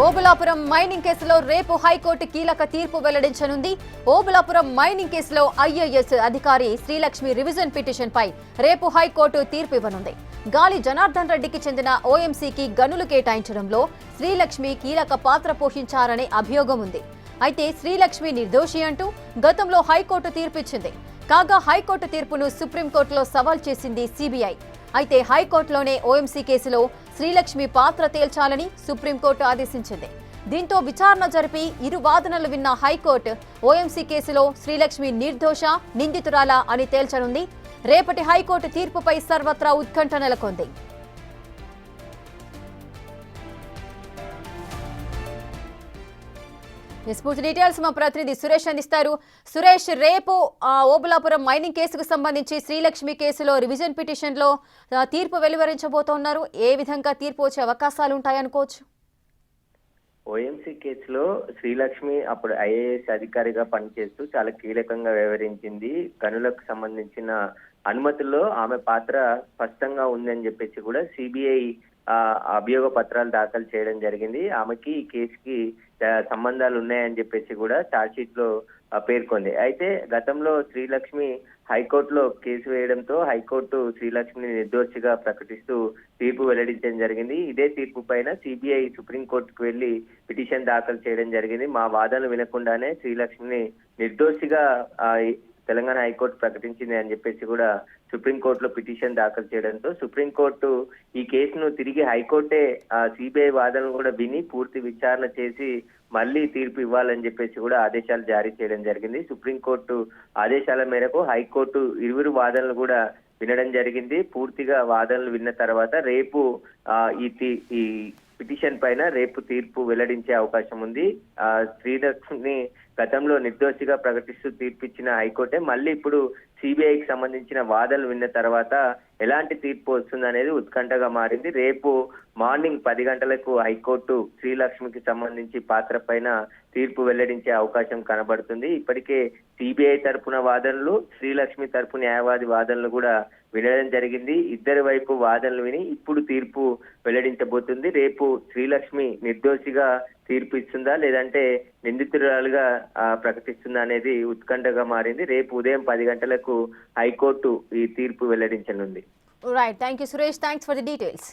Obulapuram mining కేసులో రేపు high court కీలక తీర్పు వెల్లడించనుంది. ఓబులాపురం మైనింగ్ కేసులో ఐఏఎస్ అధికారి శ్రీలక్ష్మి రివిజన్ పిటిషన్ పై రేపు హైకోర్టు తీర్పు ఇవ్వనుంది. గాలి జనార్దన్ రెడ్డికి చెందిన ఓఎంసీకి గనులు కేటాయించడంలో శ్రీలక్ష్మి కీలక పాత్ర పోషించారనే అభియోగం ఉంది. అయితే శ్రీలక్ష్మి నిర్దోషి అంటూ గతంలో హైకోర్టు తీర్పిచ్చింది. కాగా హైకోర్టు తీర్పును సుప్రీంకోర్టులో సవాల్ చేసింది సిబిఐ. అయితే హైకోర్టులోనే ఓఎంసీ కేసులో శ్రీలక్ష్మి పాత్ర తేల్చాలని సుప్రీంకోర్టు ఆదేశించింది. దీంతో విచారణ జరిపి ఇరు వాదనలు విన్న హైకోర్టు ఓఎంసీ కేసులో శ్రీలక్ష్మి నిర్దోష, నిందితురాలా అని తేల్చనుంది. రేపటి హైకోర్టు తీర్పుపై సర్వత్రా ఉత్కంఠ నెలకొంది. పూర్తి డీటెయిల్స్ మా ప్రతినిధి సురేష్ అందిస్తారు. సురేష్, రేపు ఓబులాపురం మైనింగ్ కేసుకు సంబంధించి శ్రీలక్ష్మి కేసులో రివిజన్ పిటిషన్ లో తీర్పు వెలువరించబోతున్నారు. ఏ విధంగా తీర్పు వచ్చే అవకాశాలు ఉంటాయనుకోవచ్చు? ఓఎంసీ కేసులో శ్రీలక్ష్మి అప్పుడు ఐఏఎస్ అధికారిగా పనిచేస్తూ చాలా కీలకంగా వ్యవహరించింది. గనులకు సంబంధించిన అనుమతుల్లో ఆమె పాత్ర స్పష్టంగా ఉందని చెప్పేసి కూడా సిబిఐ అభియోగ పత్రాలు దాఖలు చేయడం జరిగింది. ఆమెకి ఈ కేసుకి సంబంధాలు ఉన్నాయని చెప్పేసి కూడా ఛార్జ్షీట్ లో పేర్కొంది. అయితే గతంలో శ్రీలక్ష్మి హైకోర్టులో కేసు వేయడంతో హైకోర్టు శ్రీలక్ష్మిని నిర్దోషిగా ప్రకటిస్తూ తీర్పు వెల్లడించడం జరిగింది. ఇదే తీర్పు పైన సిబిఐ సుప్రీంకోర్టుకు వెళ్లి పిటిషన్ దాఖలు చేయడం జరిగింది. మా వాదనలు వినకుండానే శ్రీలక్ష్మిని నిర్దోషిగా తెలంగాణ హైకోర్టు ప్రకటించింది అని చెప్పేసి కూడా సుప్రీంకోర్టులో పిటిషన్ దాఖలు చేయడంతో సుప్రీంకోర్టు ఈ కేసును తిరిగి హైకోర్టే సిబిఐ వాదనలు కూడా విని పూర్తి విచారణ చేసి మళ్లీ తీర్పు ఇవ్వాలని చెప్పేసి కూడా ఆదేశాలు జారీ చేయడం జరిగింది. సుప్రీంకోర్టు ఆదేశాల మేరకు హైకోర్టు ఇరువురు వాదనలు కూడా వినడం జరిగింది. పూర్తిగా వాదనలు విన్న తర్వాత రేపు ఈ పిటిషన్ పైన రేపు తీర్పు వెల్లడించే అవకాశం ఉంది. శ్రీలక్ష్మిని గతంలో నిర్దోషిగా ప్రకటిస్తూ తీర్పిచ్చిన హైకోర్టే మళ్ళీ ఇప్పుడు సిబిఐకి సంబంధించిన వాదనలు విన్న తర్వాత ఎలాంటి తీర్పు వస్తుందనేది ఉత్కంఠగా మారింది. రేపు మార్నింగ్ 10 గంటలకు హైకోర్టు శ్రీలక్ష్మికి సంబంధించి పాత్ర పైన తీర్పు వెల్లడించే అవకాశం కనబడుతుంది. ఇప్పటికే సిబిఐ తరపున వాదనలు, శ్రీలక్ష్మి తరపు న్యాయవాది వాదనలు కూడా వినడం జరిగింది. ఇద్దరి వైపు వాదనలు విని ఇప్పుడు తీర్పు వెల్లడించబోతుంది. రేపు శ్రీలక్ష్మి నిర్దోషిగా తీర్పు ఇస్తుందా లేదంటే నిందితురాలుగా ప్రకటిస్తుందా అనేది ఉత్కంఠగా మారింది. రేపు ఉదయం 10 గంటలకు హైకోర్టు ఈ తీర్పు వెల్లడించనుంది. Right, thank you Suresh, thanks for the details.